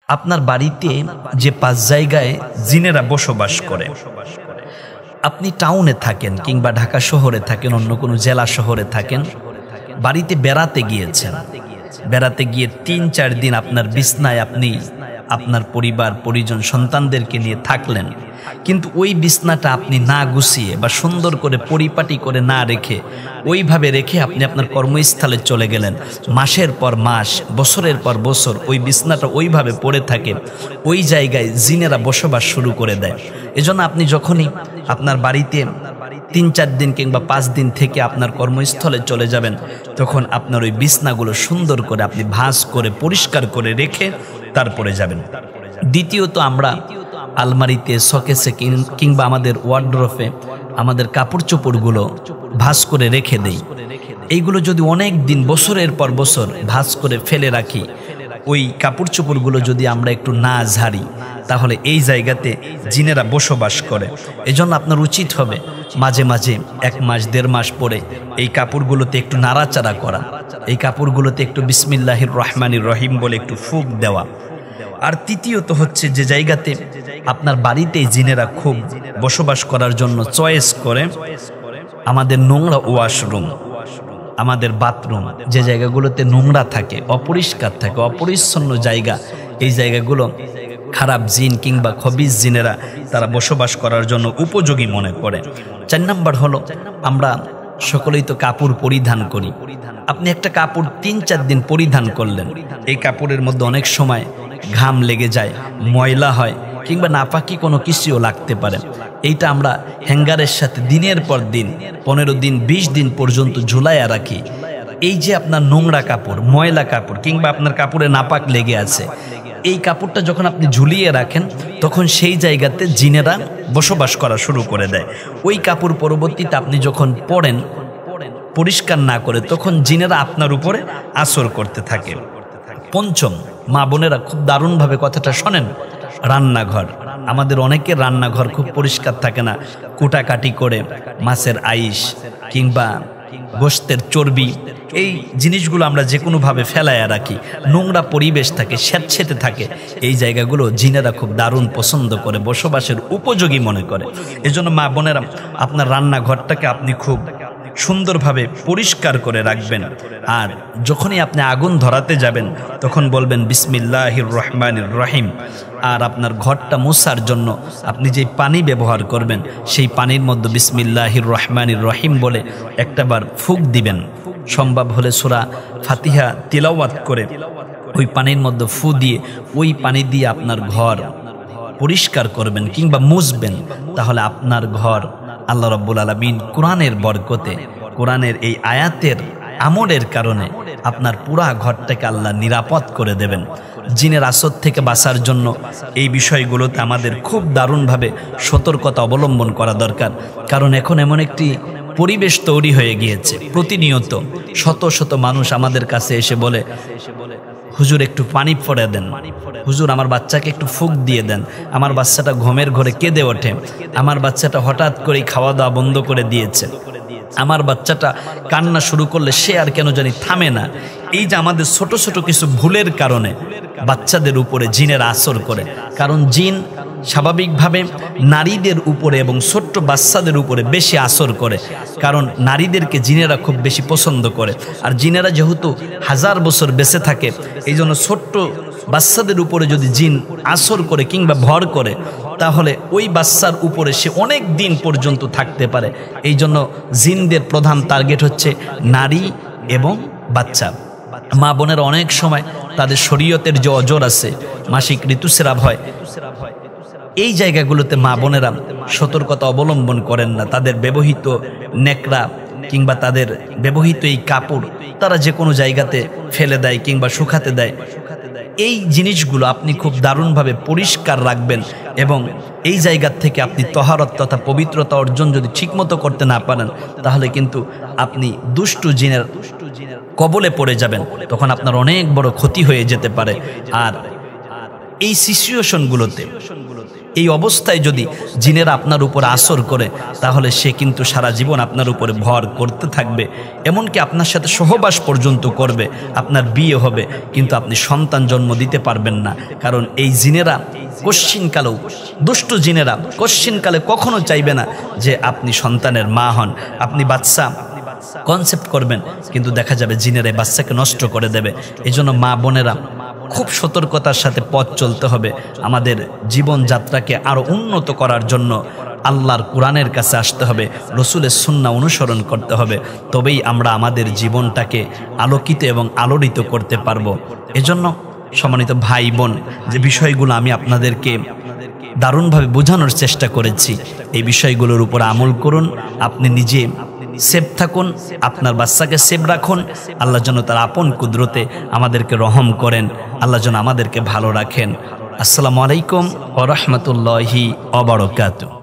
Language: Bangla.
আপনার বাড়িতে যে ৫ জায়গায় জিনেরা বসবাস করে, আপনি টাউনে থাকেন কিংবা ঢাকা শহরে থাকেন, অন্য কোনো জেলা শহরে থাকেন, বাড়িতে বেড়াতে গিয়েছেন, বেড়াতে গিয়ে ৩-৪ দিন আপনার বিছনায় আপনি আপনার পরিবার পরিজন সন্তানদেরকে নিয়ে থাকলেন, কিন্তু ওই বিছনাটা আপনি না গুছিয়ে বা সুন্দর করে পরিপাটি করে না রেখে ওইভাবে রেখে আপনি আপনার কর্মস্থলে চলে গেলেন। মাসের পর মাস, বছরের পর বছর ওই বিছনাটা ওইভাবে পড়ে থাকে, ওই জায়গায় জিনেরা বসবাস শুরু করে দেয়। এজন্য আপনি যখনই আপনার বাড়িতে ৩-৪ দিন কিংবা ৫ দিন থেকে আপনার কর্মস্থলে চলে যাবেন, তখন আপনার ওই বিছনাগুলো সুন্দর করে আপনি ভাঁজ করে পরিষ্কার করে রেখে তারপরে যাবেন। দ্বিতীয়ত, আমরা আলমারিতে, শোকেসে কিংবা আমাদের ওয়ার্ড্রোবে আমাদের কাপড় চোপড়গুলো ভাঁজ করে রেখে দেই। এইগুলো যদি অনেক দিন, বছরের পর বছর ভাঁজ করে ফেলে রাখি, ওই কাপড় চোপড়গুলো যদি আমরা একটু না ঝাড়ি, তাহলে এই জায়গাতে জিনেরা বসবাস করে। এজন্য আপনার উচিত হবে মাঝে মাঝে ১ মাস ১.৫ মাস পরে এই কাপড়গুলোতে একটু নাড়াচাড়া করা, এই কাপড়গুলোতে একটু বিসমিল্লাহির রহমানির রহিম বলে একটু ফুঁক দেওয়া। আর তৃতীয়ত হচ্ছে, যে জায়গাতে আপনার বাড়িতে জিনেরা খুব বসবাস করার জন্য চয়েস করে, আমাদের নোংরা ওয়াশরুম, আমাদের বাথরুম, যে জায়গাগুলোতে নোংরা থাকে, অপরিষ্কার থাকে, অপরিচ্ছন্ন জায়গা, এই জায়গাগুলো খারাপ জিন কিংবা খবিস জিনেরা তারা বসবাস করার জন্য উপযোগী মনে করে। ৪ নম্বর হলো, আমরা সকলেই তো কাপড় পরিধান করি। আপনি একটা কাপড় ৩-৪ দিন পরিধান করলেন, এই কাপড়ের মধ্যে অনেক সময় ঘাম লেগে যায়, ময়লা হয় কিংবা নাপাকি কোনো কিছুও লাগতে পারে। এইটা আমরা হ্যাঙ্গারের সাথে দিনের পর দিন ১৫ দিন ২০ দিন পর্যন্ত ঝুলাইয়া রাখি। এই যে আপনার নোংরা কাপড়, ময়লা কাপড় কিংবা আপনার কাপড়ে নাপাক লেগে আছে, এই কাপড়টা যখন আপনি ঝুলিয়ে রাখেন, তখন সেই জায়গাতে জিনেরা বসবাস করা শুরু করে দেয়। ওই কাপড় পরবর্তীতে আপনি যখন পরেন পরিষ্কার না করে, তখন জিনেরা আপনার উপরে আসর করতে থাকে। পঞ্চম, মা বোনেরা খুব দারুণভাবে কথাটা শোনেন, রান্নাঘর। আমাদের অনেকের রান্নাঘর খুব পরিষ্কার থাকে না, কুটাকাটি করে মাছের আইস কিংবা গোশতের চর্বি, এই জিনিসগুলো আমরা যে কোনোভাবে ফেলাইয়া রাখি, নোংরা পরিবেশ থাকে, স্যাঁতসেঁতে থাকে। এই জায়গাগুলো জিনেরা খুব দারুণ পছন্দ করে, বসবাসের উপযোগী মনে করে। এজন্য মা বোনেরা, আপনার রান্নাঘরটাকে আপনি খুব সুন্দরভাবে পরিষ্কার করে রাখবেন। আর যখনই আপনি আগুন ধরাতে যাবেন, তখন বলবেন বিসমিল্লাহির রহমানির রহিম। আর আপনার ঘরটা মোছার জন্য আপনি যে পানি ব্যবহার করবেন, সেই পানির মধ্যে বিসমিল্লাহির রহমানির রহিম বলে একটাবার ফুঁক দিবেন। সম্ভব হলে সূরা ফাতিহা তিলাওয়াত করে ওই পানির মধ্যে ফু দিয়ে, ওই পানি দিয়ে আপনার ঘর পরিষ্কার করবেন কিংবা মুছবেন। তাহলে আপনার ঘর আল্লাহ রাব্বুল আলামিন কোরআনের বরকতে, কোরআনের এই আয়াতের আমলের কারণে আপনার পুরা ঘরটাকে আল্লাহ নিরাপদ করে দেবেন। জিনের আসর থেকে বাঁচার জন্য এই বিষয়গুলোতে আমাদের খুব দারুণভাবে সতর্কতা অবলম্বন করা দরকার। কারণ এখন এমন একটি পরিবেশ তৈরি হয়ে গিয়েছে, প্রতিনিয়ত শত শত মানুষ আমাদের কাছে এসে বলে, হুজুর একটু পানি পড়ে দেন, হুজুর আমার বাচ্চাকে একটু ফুঁক দিয়ে দেন, আমার বাচ্চাটা ঘুমের ঘরে কেঁদে ওঠে, আমার বাচ্চাটা হঠাৎ করেই খাওয়া দাওয়া বন্ধ করে দিয়েছে, আমার বাচ্চাটা কান্না শুরু করলে সে আর কেন জানি থামে না। এই যে আমাদের ছোট ছোট কিছু ভুলের কারণে বাচ্চাদের উপরে জিনের আসর করে। কারণ জিন স্বাভাবিকভাবে নারীদের উপরে এবং ছোট্ট বাচ্চাদের উপরে বেশি আসর করে, কারণ নারীদেরকে জিনেরা খুব বেশি পছন্দ করে। আর জিনেরা যেহেতু 1000 বছর বেঁচে থাকে, এই জন্য ছোট্ট বাচ্চাদের উপরে যদি জিন আসর করে কিংবা ভর করে, তাহলে ওই বাচ্চার উপরে সে অনেক দিন পর্যন্ত থাকতে পারে। এই জন্য জিনদের প্রধান টার্গেট হচ্ছে নারী এবং বাচ্চা। মা বোনের অনেক সময় তাদের শরীয়তের যে অজর আছে, মাসিক ঋতুস্রাব হয়, এই জায়গাগুলোতে মা বোনেরা সতর্কতা অবলম্বন করেন না। তাদের ব্যবহৃত নেকড়া কিংবা তাদের ব্যবহৃত এই কাপড় তারা যে কোনো জায়গাতে ফেলে দেয় কিংবা শুকাতে দেয়। এই জিনিসগুলো আপনি খুব দারুণভাবে পরিষ্কার রাখবেন, এবং এই জায়গা থেকে আপনি তহারত তথা পবিত্রতা অর্জন যদি ঠিকমতো করতে না পারেন, তাহলে কিন্তু আপনি দুষ্টু জিনের কবলে পড়ে যাবেন, তখন আপনার অনেক বড় ক্ষতি হয়ে যেতে পারে। আর এই সিচুয়েশনগুলোতে, এই অবস্থায় যদি জিনেরা আপনার উপর আসর করে, তাহলে সে কিন্তু সারা জীবন আপনার উপরে ভর করতে থাকবে, এমনকি আপনার সাথে সহবাস পর্যন্ত করবে, আপনার বিয়ে হবে, কিন্তু আপনি সন্তান জন্ম দিতে পারবেন না। কারণ এই জিনেরা কশ্চিনকালেও, দুষ্ট জিনেরা কশ্চিনকালে কখনো চাইবে না যে আপনি সন্তানের মা হন। আপনি বাচ্চা কনসেপ্ট করবেন, কিন্তু দেখা যাবে জিনেরা বাচ্চাকে নষ্ট করে দেবে। এই জন্য মা বোনেরা খুব সতর্কতার সাথে পথ চলতে হবে। আমাদের জীবনযাত্রাকে আরও উন্নত করার জন্য আল্লাহর কোরআনের কাছে আসতে হবে, রসুলের সুন্নাহ অনুসরণ করতে হবে, তবেই আমরা আমাদের জীবনটাকে আলোকিত এবং আলোড়িত করতে পারবো। এজন্য সম্মানিত ভাই বোন, যে বিষয়গুলো আমি আপনাদেরকে দারুণভাবে বোঝানোর চেষ্টা করেছি, এই বিষয়গুলোর উপর আমল করুন। আপনি নিজে সেফ থাকুন, আপনার বাচ্চাকে সেফ রাখুন। আল্লাহ যেন তার আপন কুদরতে আমাদেরকে রহম করেন, আল্লাহ যেন আমাদেরকে ভালো রাখেন। আসসালামু আলাইকুম ওয়া রাহমাতুল্লাহি ওয়া বারাকাতুহু।